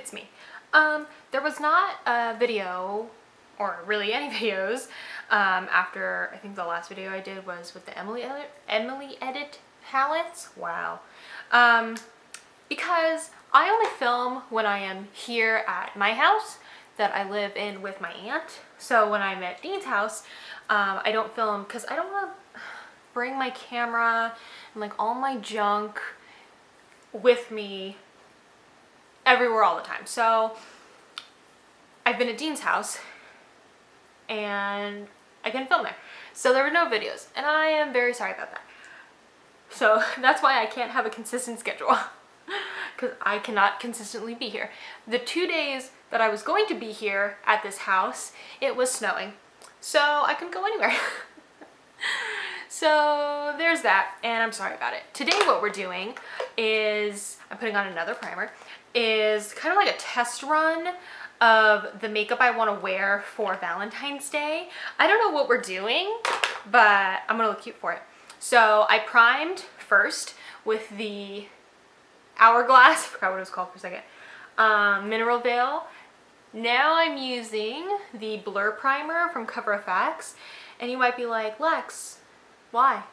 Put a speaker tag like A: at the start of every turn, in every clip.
A: it's me. There was not a video, or really any videos, after, I think the last video I did was with the Emily Edit palettes. Wow. Because I only film when I am here at my house that I live in with my aunt. So when I'm at Dean's house, I don't film because I don't want to bring my camera and like all my junk with me everywhere all the time. So I've been at Dean's house and I couldn't film there. So there were no videos and I am very sorry about that. So that's why I can't have a consistent schedule because I cannot consistently be here. The 2 days that I was going to be here at this house, it was snowing. So I couldn't go anywhere. So there's that, and I'm sorry about it. Today what we're doing is, I'm putting on another primer, is kind of like a test run of the makeup I want to wear for Valentine's Day. I don't know what we're doing, but I'm gonna look cute for it. So I primed first with the Hourglass, I forgot what it was called for a second, Mineral Veil. Now I'm using the Blur Primer from Cover FX, and you might be like, Lex, why?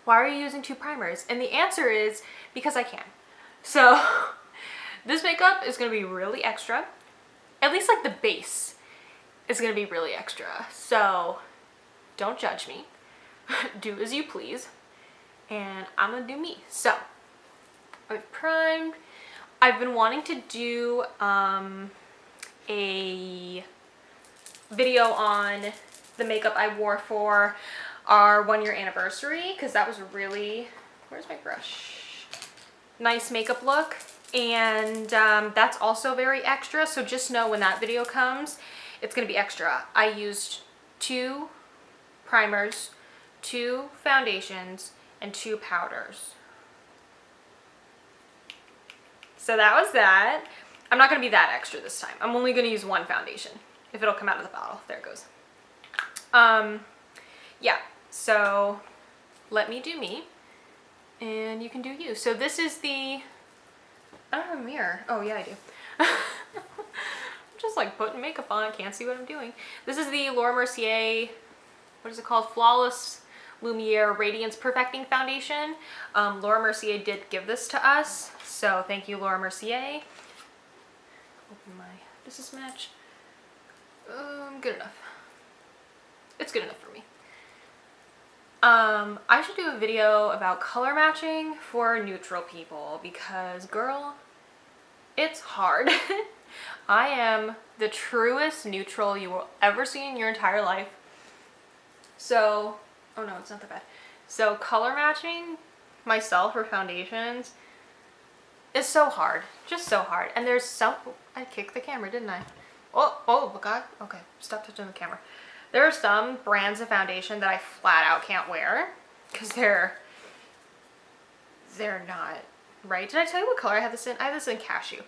A: Why are you using 2 primers? And the answer is because I can. So this makeup is going to be really extra. At least like the base is going to be really extra. So don't judge me. Do as you please. And I'm going to do me. So I've primed. I've been wanting to do a video on the makeup I wore for our 1-year anniversary because that was a really, where's my brush? Nice makeup look. And that's also very extra, so just know when that video comes, it's gonna be extra. I used 2 primers, 2 foundations, and 2 powders. So that was that. I'm not gonna be that extra this time. I'm only gonna use 1 foundation. If it'll come out of the bottle. There it goes. Yeah, so let me do me and you can do you. So this is the, I don't have a mirror. Oh yeah, I do. I'm just like putting makeup on, can't see what I'm doing. This is the Laura Mercier, what is it called? Flawless Lumiere Radiance Perfecting Foundation. Laura Mercier did give this to us, so thank you, Laura Mercier. Open my, does this match? Good enough. It's good enough for me. I should do a video about color matching for neutral people because, girl, it's hard. I am the truest neutral you will ever see in your entire life. So, oh no, it's not that bad. So color matching myself for foundations is so hard. Just so hard. And there's some, I kicked the camera, didn't I? Oh God. Okay, stop touching the camera. There are some brands of foundation that I flat out can't wear because they're not right. Did I tell you what color I have this in? I have this in Cashew.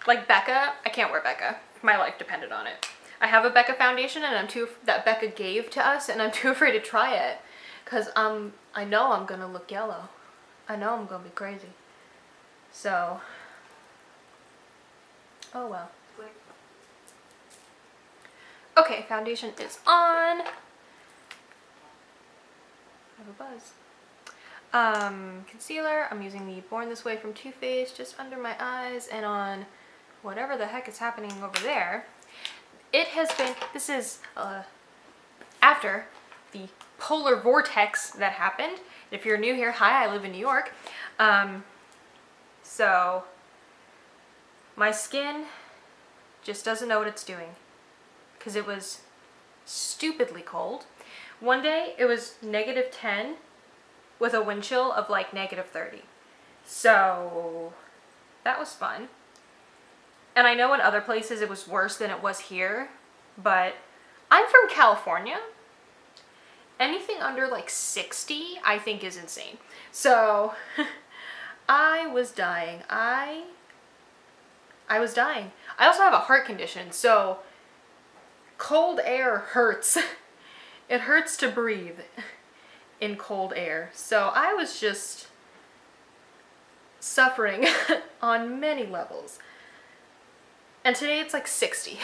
A: Like Becca, I can't wear Becca. My life depended on it. I have a Becca foundation and that Becca gave to us, and I'm too afraid to try it because I know I'm gonna look yellow. I know I'm gonna be crazy. So, oh well. Okay, foundation is on. I have a buzz. Concealer, I'm using the Born This Way from Too Faced just under my eyes and on whatever the heck is happening over there. It has been, this is after the polar vortex that happened. If you're new here, hi, I live in New York. So my skin just doesn't know what it's doing because it was stupidly cold. One day it was -10 with a wind chill of like -30. So that was fun. And I know in other places it was worse than it was here, but I'm from California. Anything under like 60 I think is insane. So I was dying. I was dying. I also have a heart condition, so cold air hurts. It hurts to breathe in cold air. So I was just suffering on many levels. And today it's like 60.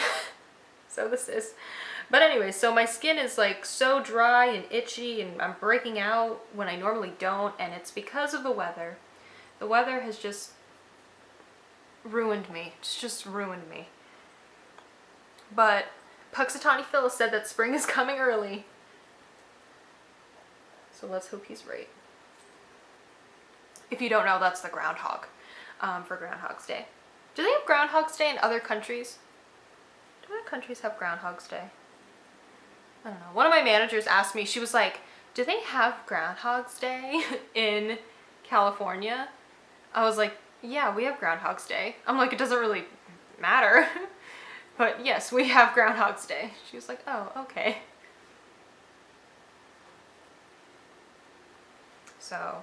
A: So this is, but anyway, so my skin is like so dry and itchy and I'm breaking out when I normally don't, and it's because of the weather. The weather has just ruined me. It's just ruined me. But Puxatawny Phil said that spring is coming early. So let's hope he's right. If you don't know, that's the groundhog for Groundhog's Day. Do they have Groundhog's Day in other countries? Do other countries have Groundhog's Day? I don't know. One of my managers asked me, she was like, do they have Groundhog's Day in California? I was like, yeah, we have Groundhog's Day. I'm like, it doesn't really matter. But yes, we have Groundhog's Day. She was like, oh, okay. So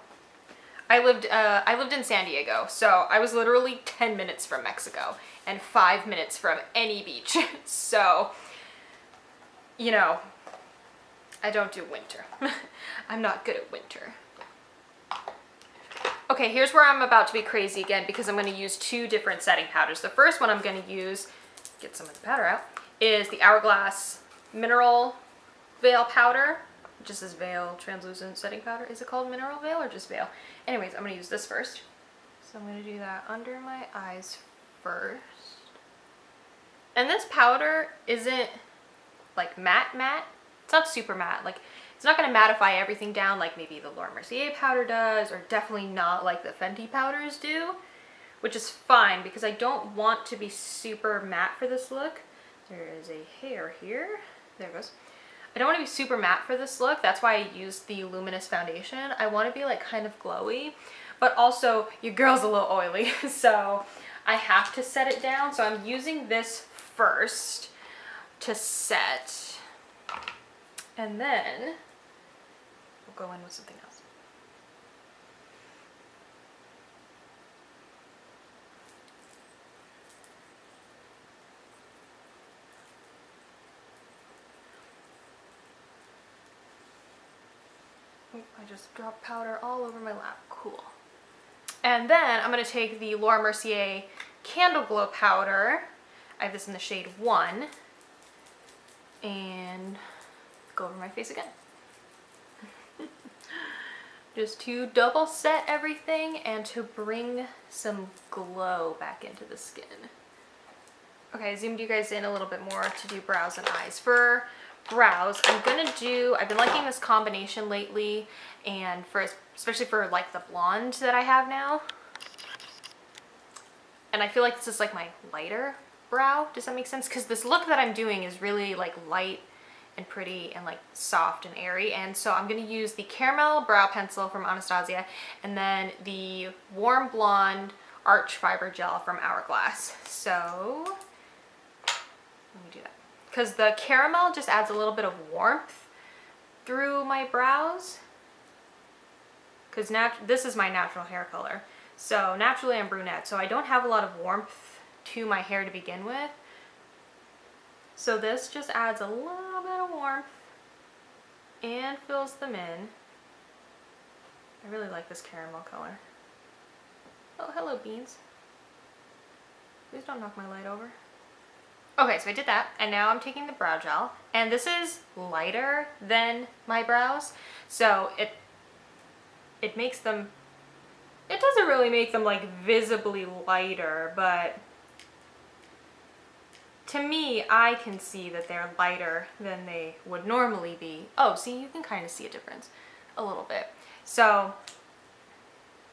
A: I lived in San Diego, so I was literally 10 minutes from Mexico and 5 minutes from any beach. So, you know, I don't do winter. I'm not good at winter. Okay, here's where I'm about to be crazy again because I'm going to use two different setting powders. The first one I'm going to use, get some of the powder out, is the Hourglass Mineral Veil Powder. Just as Veil Translucent Setting Powder. Is it called Mineral Veil or just Veil? Anyways, I'm going to use this first. So I'm going to do that under my eyes first. And this powder isn't like matte. It's not super matte. Like, it's not going to mattify everything down like maybe the Laura Mercier powder does, or definitely not like the Fenty powders do, which is fine because I don't want to be super matte for this look. There is a hair here. There it goes. I don't want to be super matte for this look. That's why I used the Luminous foundation. I want to be like kind of glowy, but also your girl's a little oily, so I have to set it down. So I'm using this first to set, and then we'll go in with something else. I just dropped powder all over my lap. Cool. And then I'm going to take the Laura Mercier Candleglow powder. I have this in the shade 1. And go over my face again. Just to double set everything and to bring some glow back into the skin. Okay, I zoomed you guys in a little bit more to do brows and eyes. For brows, I've been liking this combination lately, and especially for like the blonde that I have now. And I feel like this is like my lighter brow. Does that make sense? Because this look that I'm doing is really like light and pretty and like soft and airy. And so I'm going to use the Caramel Brow Pencil from Anastasia and then Warm Blonde Arch Fiber Gel from Hourglass. So let me do that. Because the caramel just adds a little bit of warmth through my brows. Because this is my natural hair color. So naturally I'm brunette, so I don't have a lot of warmth to my hair to begin with. So this just adds a little bit of warmth and fills them in. I really like this caramel color. Oh, hello beans. Please don't knock my light over. Okay, so I did that, and now I'm taking the brow gel, and this is lighter than my brows, so it makes them, it doesn't really make them like visibly lighter, but to me, I can see that they're lighter than they would normally be. Oh, see, you can kind of see a difference a little bit. So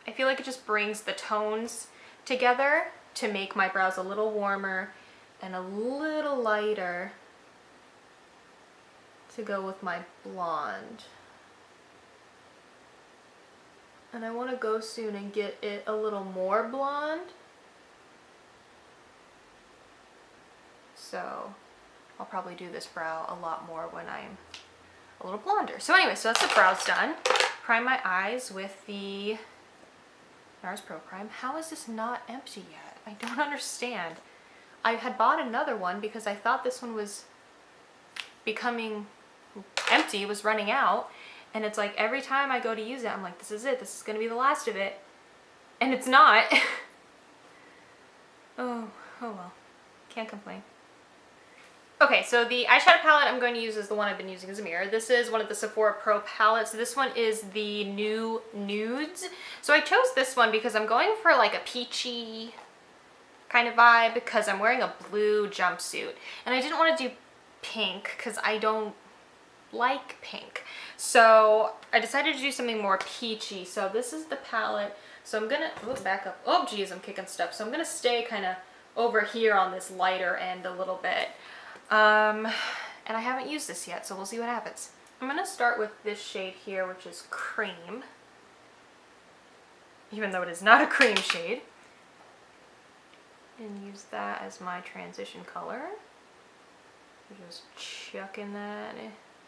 A: I feel like it just brings the tones together to make my brows a little warmer and a little lighter to go with my blonde. And I want to go soon and get it a little more blonde. So I'll probably do this brow a lot more when I'm a little blonder. So anyway, so that's the brows done. Prime my eyes with the NARS Pro Prime. How is this not empty yet? I don't understand. I had bought another one because I thought this one was becoming empty, was running out. And it's like every time I go to use it, I'm like, this is it. This is going to be the last of it. and it's not. Oh well, can't complain. Okay, so the eyeshadow palette I'm going to use is the one I've been using as a mirror. This is one of the Sephora Pro palettes. This one is the new Nudes. So I chose this one because I'm going for like a peachy kind of vibe because I'm wearing a blue jumpsuit. And I didn't want to do pink because I don't like pink. So I decided to do something more peachy. So this is the palette. So I'm gonna, back up. Oh geez, I'm kicking stuff. So I'm gonna stay kind of over here on this lighter end a little bit. And I haven't used this yet, so we'll see what happens. I'm gonna start with this shade here, which is Cream. Even though it is not a cream shade. And use that as my transition color. Just chucking that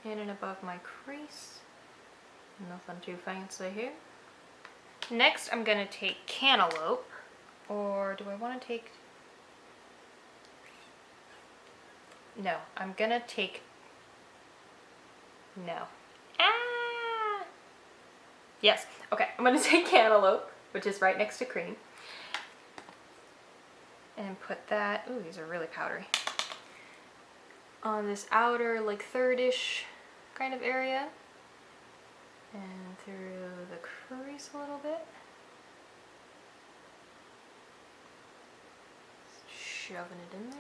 A: in and above my crease. Nothing too fancy here. Next, I'm gonna take Cantaloupe. Or do I want to take... No, I'm gonna take... No. Ah! Yes, okay, I'm gonna take Cantaloupe, which is right next to Cream. And put that, ooh, these are really powdery, on this outer, like, third-ish kind of area. And through the crease a little bit. Just shoving it in there.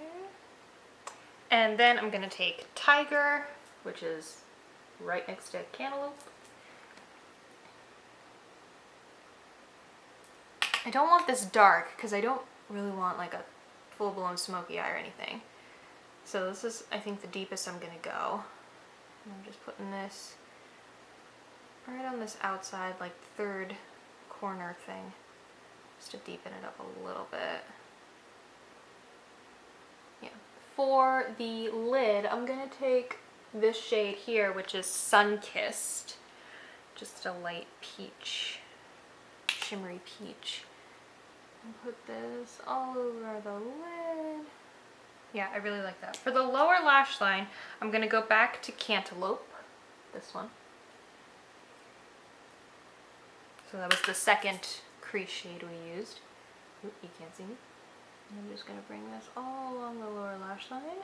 A: And then I'm gonna take Tiger, which is right next to Cantaloupe. I don't want this dark because I don't really want like a full-blown smoky eye or anything. So this is, I think, the deepest I'm gonna go. And I'm just putting this right on this outside, like, third corner thing, just to deepen it up a little bit. Yeah. For the lid, I'm gonna take this shade here, which is Sunkissed. Just a light peach, shimmery peach. And put this all over the lid. Yeah, I really like that. For the lower lash line, I'm gonna go back to Cantaloupe, this one. So that was the second crease shade we used. Oop, you can't see me. And I'm just gonna bring this all along the lower lash line.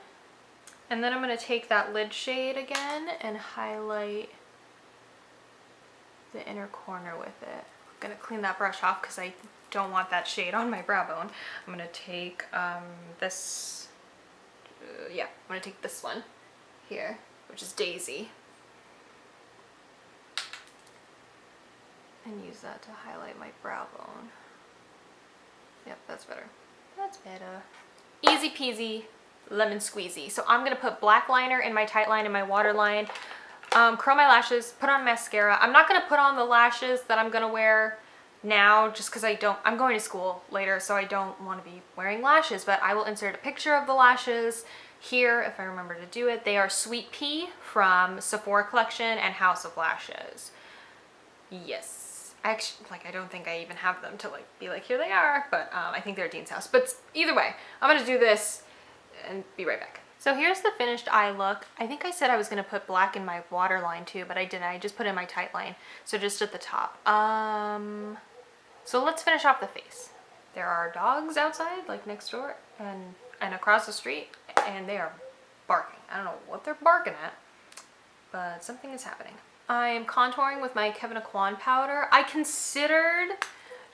A: And then I'm gonna take that lid shade again and highlight the inner corner with it. I'm gonna clean that brush off because I don't want that shade on my brow bone. I'm gonna take this, yeah, I'm gonna take this one here, which is Daisy. And use that to highlight my brow bone. Yep, that's better. That's better. Easy peasy, lemon squeezy. So I'm gonna put black liner in my tight line and my waterline, curl my lashes, put on mascara. I'm not gonna put on the lashes that I'm gonna wear now just because I'm going to school later, so I don't want to be wearing lashes, but I will insert a picture of the lashes here if I remember to do it. They are Sweet Pea from Sephora collection and House of Lashes. Yes. Actually, like, I don't think I even have them to like be like, here they are, but I think they're at Dean's house. But either way, I'm gonna do this and be right back. So here's the finished eye look. I think I said I was gonna put black in my waterline too, but I didn't. I just put in my tight line, so just at the top. So let's finish off the face. There are dogs outside, like next door and across the street, and they are barking. I don't know what they're barking at, but something is happening. I am contouring with my Kevyn Aucoin powder. I considered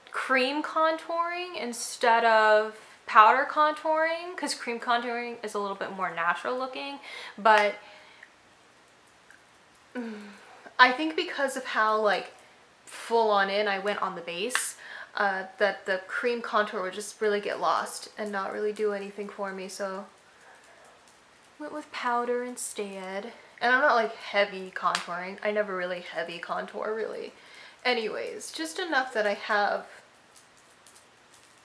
A: cream contouring instead of powder contouring because cream contouring is a little bit more natural looking, but I think because of how like full on in I went on the base, that the cream contour would just really get lost and not really do anything for me, so went with powder instead. And I'm not like heavy contouring. I never really heavy contour really. Anyways, just enough that I have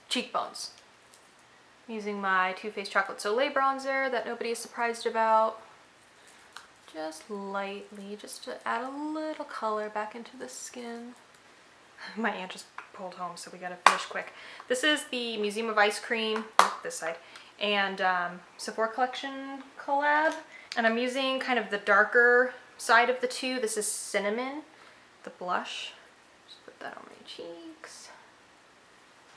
A: cheekbones. Using my Too Faced Chocolate Soleil bronzer that nobody is surprised about. Just lightly, just to add a little color back into the skin. My aunt just pulled home, so we gotta finish quick. This is the Museum of Ice Cream, this side, and Sephora collection collab. And I'm using kind of the darker side of the two. This is Cinnamon, the blush. Just put that on my cheeks.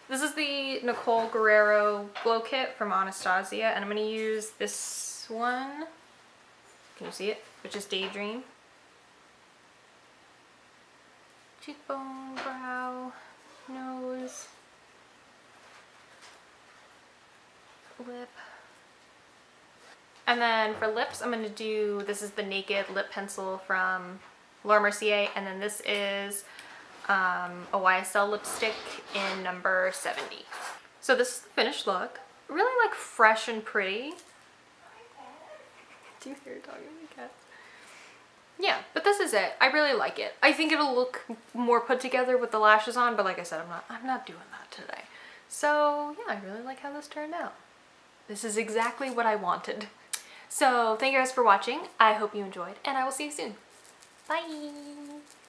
A: This is the Nicole Guerrero Glow Kit from Anastasia, and I'm going to use this one. Can you see it? Which is Daydream. Cheekbone, brow, nose, lip. And then for lips, I'm going to do, this is the Naked Lip Pencil from Laura Mercier, and then this is a YSL lipstick in number 70. So this is the finished look. Really like fresh and pretty. Do you hear talking to the cat? Yeah, but this is it. I really like it. I think it'll look more put together with the lashes on, but like I said, I'm not doing that today. So yeah, I really like how this turned out. This is exactly what I wanted. So thank you guys for watching. I hope you enjoyed, and I will see you soon. Bye!